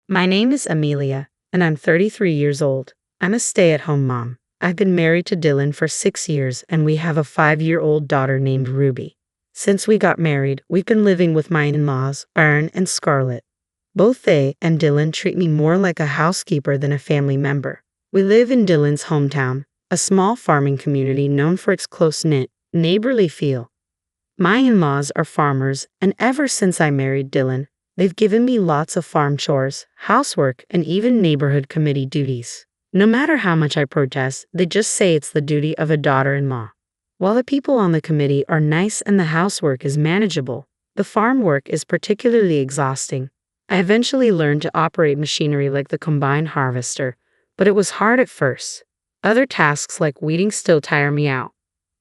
My name is Amelia, and I'm 33 years old. I'm a stay-at-home mom. I've been married to Dylan for 6 years, and we have a 5-year-old daughter named Ruby. Since we got married, we've been living with my in-laws, Aaron and Scarlett. Both they and Dylan treat me more like a housekeeper than a family member. We live in Dylan's hometown, a small farming community known for its close-knit, neighborly feel. My in-laws are farmers, and ever since I married Dylan, they've given me lots of farm chores, housework, and even neighborhood committee duties. No matter how much I protest, they just say it's the duty of a daughter-in-law. While the people on the committee are nice and the housework is manageable, the farm work is particularly exhausting. I eventually learned to operate machinery like the combine harvester, but it was hard at first. Other tasks like weeding still tire me out.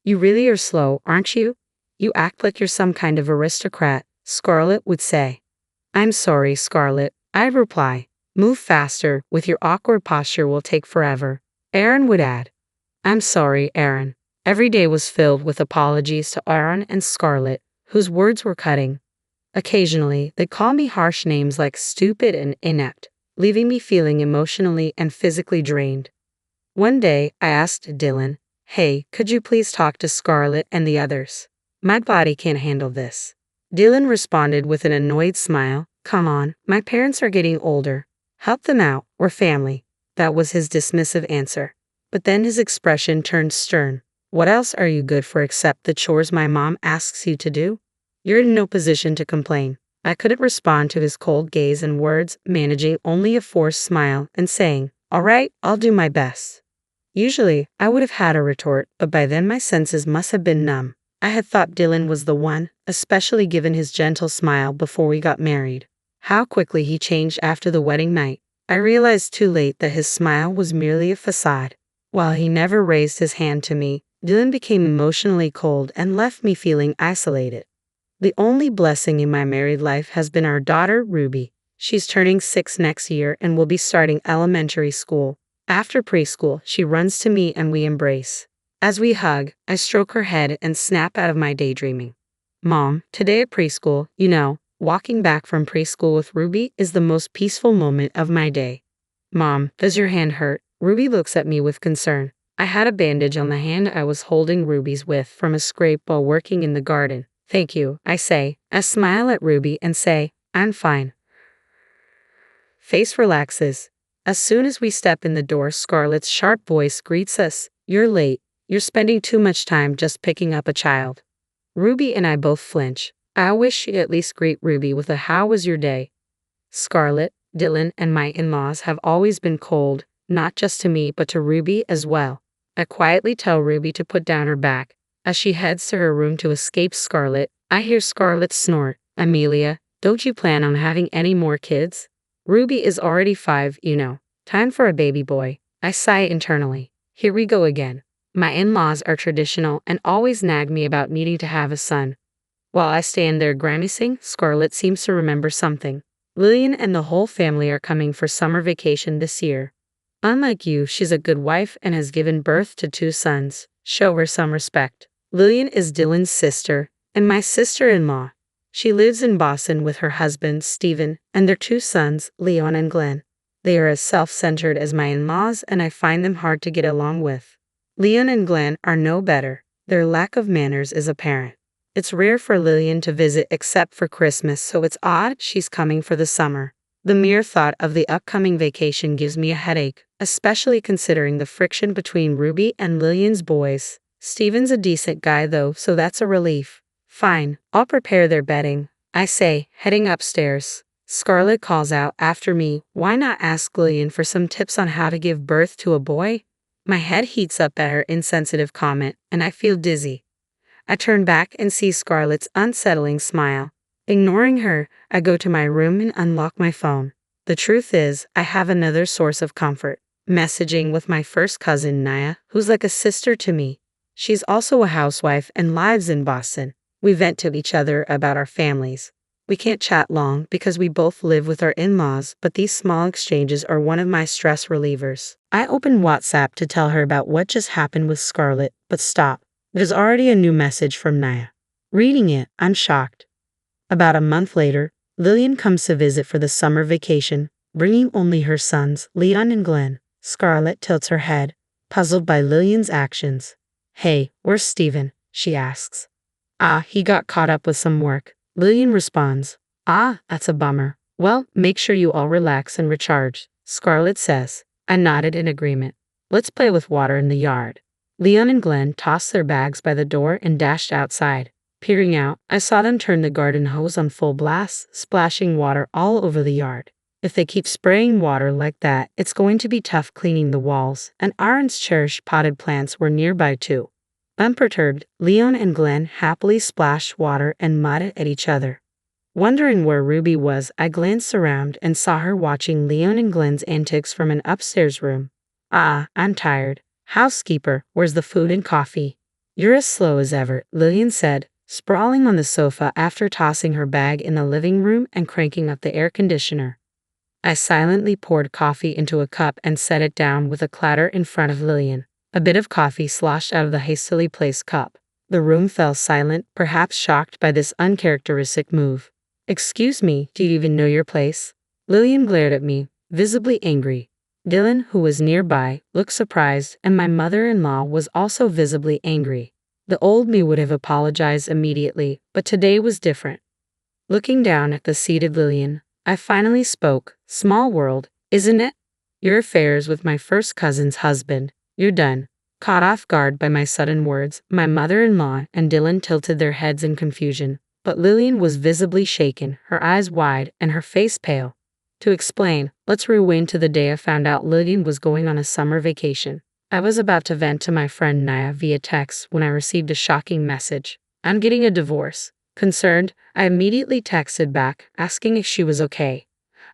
"You really are slow, aren't you? You act like you're some kind of aristocrat," Scarlett would say. "I'm sorry, Scarlett," I'd reply. "Move faster, with your awkward posture will take forever," Aaron would add. "I'm sorry, Aaron." Every day was filled with apologies to Aaron and Scarlett, whose words were cutting. Occasionally, they'd call me harsh names like stupid and inept, leaving me feeling emotionally and physically drained. One day, I asked Dylan, "Hey, could you please talk to Scarlett and the others? My body can't handle this." Dylan responded with an annoyed smile, "Come on, my parents are getting older. Help them out, we're family." That was his dismissive answer. But then his expression turned stern. "What else are you good for except the chores my mom asks you to do? You're in no position to complain." I couldn't respond to his cold gaze and words, managing only a forced smile and saying, "All right, I'll do my best." Usually, I would have had a retort, but by then my senses must have been numb. I had thought Dylan was the one, especially given his gentle smile before we got married. How quickly he changed after the wedding night. I realized too late that his smile was merely a facade. While he never raised his hand to me, Dylan became emotionally cold and left me feeling isolated. The only blessing in my married life has been our daughter, Ruby. She's turning 6 next year and will be starting elementary school. After preschool, she runs to me and we embrace. As we hug, I stroke her head and snap out of my daydreaming. "Mom, today at preschool, walking back from preschool with Ruby is the most peaceful moment of my day." "Mom, does your hand hurt?" Ruby looks at me with concern. I had a bandage on the hand I was holding Ruby's with from a scrape while working in the garden. "Thank you," I say. I smile at Ruby and say, "I'm fine." Face relaxes. As soon as we step in the door, Scarlett's sharp voice greets us. "You're late. You're spending too much time just picking up a child." Ruby and I both flinch. I wish she'd at least greet Ruby with a "How was your day?" Scarlett, Dylan, and my in-laws have always been cold, not just to me but to Ruby as well. I quietly tell Ruby to put down her back. As she heads to her room to escape Scarlett, I hear Scarlett snort, "Amelia, don't you plan on having any more kids? Ruby is already 5, Time for a baby boy." I sigh internally. Here we go again. My in-laws are traditional and always nag me about needing to have a son. While I stand there grimacing, Scarlett seems to remember something. "Lillian and the whole family are coming for summer vacation this year. Unlike you, she's a good wife and has given birth to 2 sons. Show her some respect." Lillian is Dylan's sister and my sister-in-law. She lives in Boston with her husband, Stephen, and their 2 sons, Leon and Glenn. They are as self-centered as my in-laws, and I find them hard to get along with. Leon and Glenn are no better. Their lack of manners is apparent. It's rare for Lillian to visit except for Christmas, so it's odd she's coming for the summer. The mere thought of the upcoming vacation gives me a headache, especially considering the friction between Ruby and Lillian's boys. Stephen's a decent guy though, so that's a relief. "Fine, I'll prepare their bedding," I say, heading upstairs. Scarlett calls out after me, "Why not ask Lillian for some tips on how to give birth to a boy?" My head heats up at her insensitive comment, and I feel dizzy. I turn back and see Scarlett's unsettling smile. Ignoring her, I go to my room and unlock my phone. The truth is, I have another source of comfort. Messaging with my first cousin, Naya, who's like a sister to me. She's also a housewife and lives in Boston. We vent to each other about our families. We can't chat long because we both live with our in-laws, but these small exchanges are one of my stress relievers. I open WhatsApp to tell her about what just happened with Scarlett, but stop. There's already a new message from Naya. Reading it, I'm shocked. About a month later, Lillian comes to visit for the summer vacation. bringing only her sons, Leon and Glenn. Scarlett tilts her head, puzzled by Lillian's actions. Hey, where's Steven? She asks. He got caught up with some work. Lillian responds. That's a bummer. Well, make sure you all relax and recharge, Scarlett says. I nodded in agreement. Let's play with water in the yard. Leon and Glenn tossed their bags by the door and dashed outside. Peering out, I saw them turn the garden hose on full blast, splashing water all over the yard. If they keep spraying water like that, it's going to be tough cleaning the walls, and Aaron's cherished potted plants were nearby too. Unperturbed, Leon and Glenn happily splashed water and mud at each other. Wondering where Ruby was, I glanced around and saw her watching Leon and Glenn's antics from an upstairs room. I'm tired. Housekeeper, where's the food and coffee? You're as slow as ever, Lillian said, sprawling on the sofa after tossing her bag in the living room and cranking up the air conditioner. I silently poured coffee into a cup and set it down with a clatter in front of Lillian. A bit of coffee sloshed out of the hastily placed cup. The room fell silent, perhaps shocked by this uncharacteristic move. Excuse me, do you even know your place? Lillian glared at me, visibly angry. Dylan, who was nearby, looked surprised, and my mother-in-law was also visibly angry. The old me would have apologized immediately, but today was different. Looking down at the seated Lillian, I finally spoke. Small world, isn't it? Your affairs with my first cousin's husband. You're done. Caught off guard by my sudden words, my mother-in-law and Dylan tilted their heads in confusion, but Lillian was visibly shaken, her eyes wide and her face pale. To explain, let's rewind to the day I found out Lillian was going on a summer vacation. I was about to vent to my friend Naya via text when I received a shocking message. I'm getting a divorce. Concerned, I immediately texted back, asking if she was okay.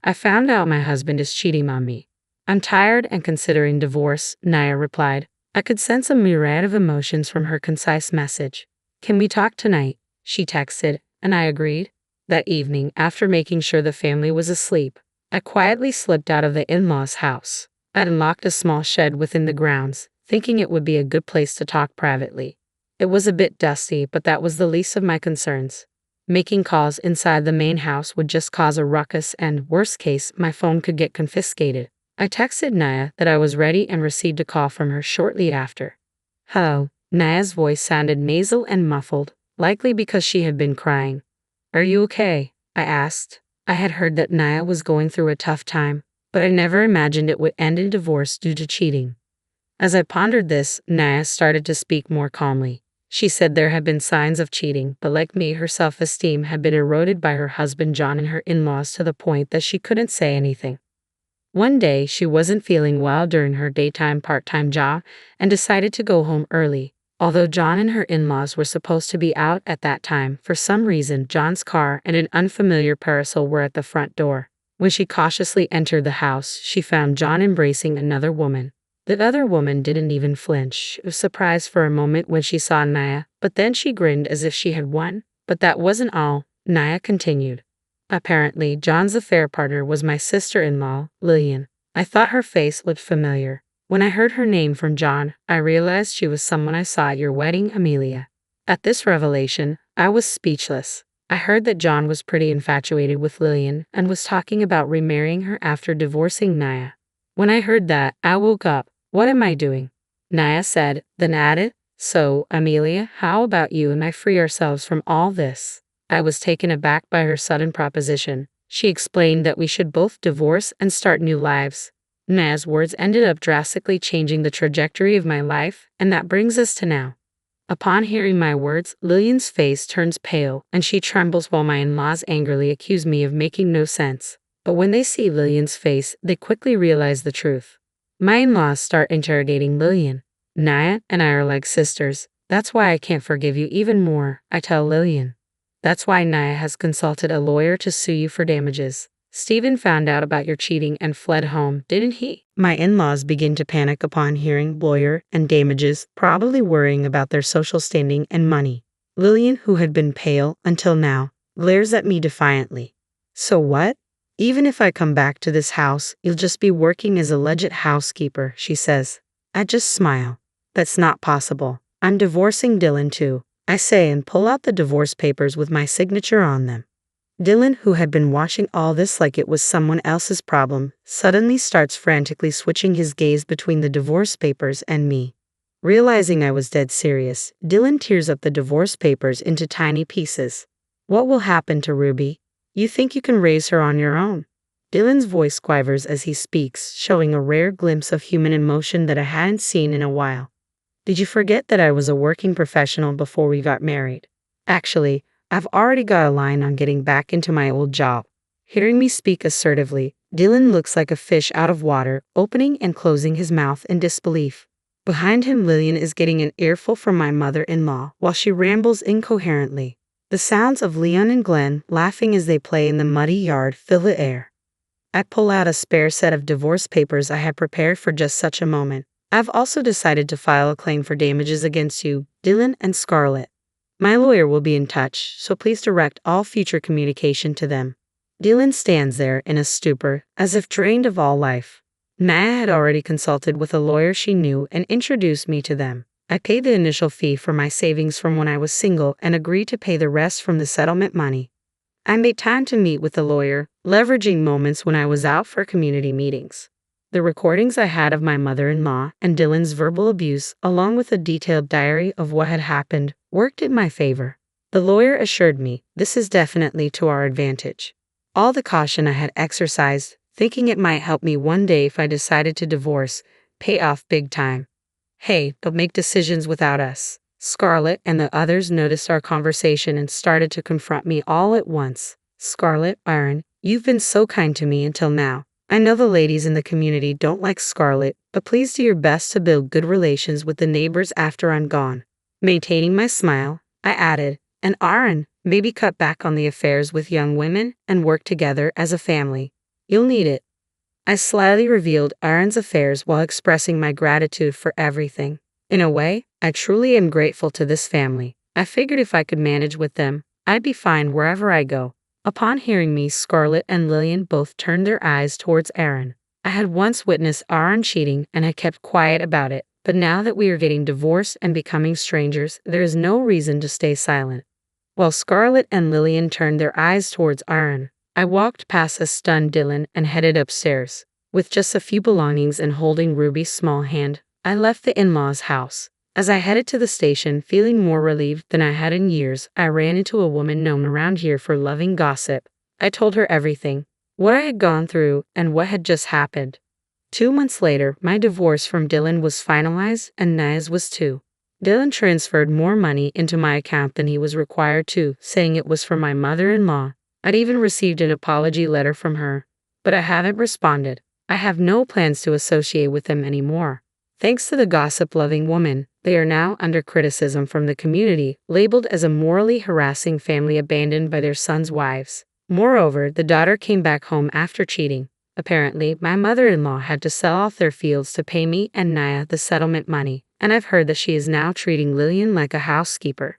I found out my husband is cheating on me. I'm tired and considering divorce, Naya replied. I could sense a myriad of emotions from her concise message. Can we talk tonight? She texted, and I agreed. That evening, after making sure the family was asleep, I quietly slipped out of the in-laws' house. I'd unlocked a small shed within the grounds, thinking it would be a good place to talk privately. It was a bit dusty, but that was the least of my concerns. Making calls inside the main house would just cause a ruckus and, worst case, my phone could get confiscated. I texted Naya that I was ready and received a call from her shortly after. Hello. Naya's voice sounded nasal and muffled, likely because she had been crying. Are you okay? I asked. I had heard that Naya was going through a tough time, but I never imagined it would end in divorce due to cheating. As I pondered this, Naya started to speak more calmly. She said there had been signs of cheating, but like me, her self-esteem had been eroded by her husband John and her in-laws to the point that she couldn't say anything. One day, she wasn't feeling well during her daytime part-time job and decided to go home early. Although John and her in-laws were supposed to be out at that time, for some reason John's car and an unfamiliar parasol were at the front door. When she cautiously entered the house, she found John embracing another woman. The other woman didn't even flinch. She was surprised for a moment when she saw Naya, but then she grinned as if she had won. But that wasn't all, Naya continued. Apparently, John's affair partner was my sister-in-law, Lillian. I thought her face looked familiar. When I heard her name from John, I realized she was someone I saw at your wedding, Amelia. At this revelation, I was speechless. I heard that John was pretty infatuated with Lillian and was talking about remarrying her after divorcing Naya. When I heard that, I woke up. What am I doing? Naya said, then added, so, Amelia, how about you and I free ourselves from all this? I was taken aback by her sudden proposition. She explained that we should both divorce and start new lives. Naya's words ended up drastically changing the trajectory of my life, and that brings us to now. Upon hearing my words, Lillian's face turns pale, and she trembles while my in-laws angrily accuse me of making no sense. But when they see Lillian's face, they quickly realize the truth. My in-laws start interrogating Lillian. Naya and I are like sisters. That's why I can't forgive you even more, I tell Lillian. That's why Naya has consulted a lawyer to sue you for damages. Steven found out about your cheating and fled home, didn't he? My in-laws begin to panic upon hearing lawyer and damages, probably worrying about their social standing and money. Lillian, who had been pale until now, glares at me defiantly. So what? Even if I come back to this house, you'll just be working as alleged housekeeper, she says. I just smile. That's not possible. I'm divorcing Dylan too, I say and pull out the divorce papers with my signature on them. Dylan, who had been watching all this like it was someone else's problem, suddenly starts frantically switching his gaze between the divorce papers and me. Realizing I was dead serious, Dylan tears up the divorce papers into tiny pieces. What will happen to Ruby? You think you can raise her on your own? Dylan's voice quivers as he speaks, showing a rare glimpse of human emotion that I hadn't seen in a while. Did you forget that I was a working professional before we got married? Actually, I've already got a line on getting back into my old job. Hearing me speak assertively, Dylan looks like a fish out of water, opening and closing his mouth in disbelief. Behind him, Lillian is getting an earful from my mother-in-law while she rambles incoherently. The sounds of Leon and Glenn laughing as they play in the muddy yard fill the air. I pull out a spare set of divorce papers I had prepared for just such a moment. I've also decided to file a claim for damages against you, Dylan and Scarlett. My lawyer will be in touch, so please direct all future communication to them. Dylan stands there in a stupor, as if drained of all life. Naya had already consulted with a lawyer she knew and introduced me to them. I paid the initial fee for my savings from when I was single and agreed to pay the rest from the settlement money. I made time to meet with the lawyer, leveraging moments when I was out for community meetings. The recordings I had of my mother-in-law and Dylan's verbal abuse, along with a detailed diary of what had happened, worked in my favor. The lawyer assured me this is definitely to our advantage. All the caution I had exercised, thinking it might help me one day if I decided to divorce, pay off big time. Hey, don't make decisions without us. Scarlett and the others noticed our conversation and started to confront me all at once. Scarlett, Aaron, you've been so kind to me until now. I know the ladies in the community don't like Scarlett, but please do your best to build good relations with the neighbors after I'm gone. Maintaining my smile, I added, and Aaron, maybe cut back on the affairs with young women and work together as a family. You'll need it. I slyly revealed Aaron's affairs while expressing my gratitude for everything. In a way, I truly am grateful to this family. I figured if I could manage with them, I'd be fine wherever I go. Upon hearing me, Scarlett and Lillian both turned their eyes towards Aaron. I had once witnessed Aaron cheating and I kept quiet about it, but now that we are getting divorced and becoming strangers, there is no reason to stay silent. While Scarlett and Lillian turned their eyes towards Aaron, I walked past a stunned Dylan and headed upstairs. With just a few belongings and holding Ruby's small hand, I left the in-laws' house. As I headed to the station, feeling more relieved than I had in years, I ran into a woman known around here for loving gossip. I told her everything, what I had gone through, and what had just happened. 2 months later, my divorce from Dylan was finalized, and Naya's was too. Dylan transferred more money into my account than he was required to, saying it was from my mother-in-law. I'd even received an apology letter from her, but I haven't responded. I have no plans to associate with them anymore. Thanks to the gossip-loving woman, they are now under criticism from the community, labeled as a morally harassing family abandoned by their sons' wives. Moreover, the daughter came back home after cheating. Apparently, my mother-in-law had to sell off their fields to pay me and Naya the settlement money, and I've heard that she is now treating Lillian like a housekeeper.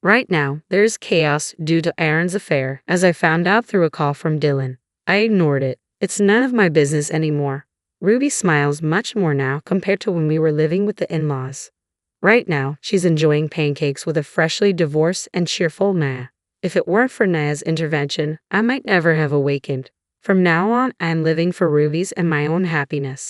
Right now, there is chaos due to Aaron's affair, as I found out through a call from Dylan. I ignored it. It's none of my business anymore. Ruby smiles much more now compared to when we were living with the in-laws. Right now, she's enjoying pancakes with a freshly divorced and cheerful Naya. If it weren't for Naya's intervention, I might never have awakened. From now on, I am living for Ruby's and my own happiness.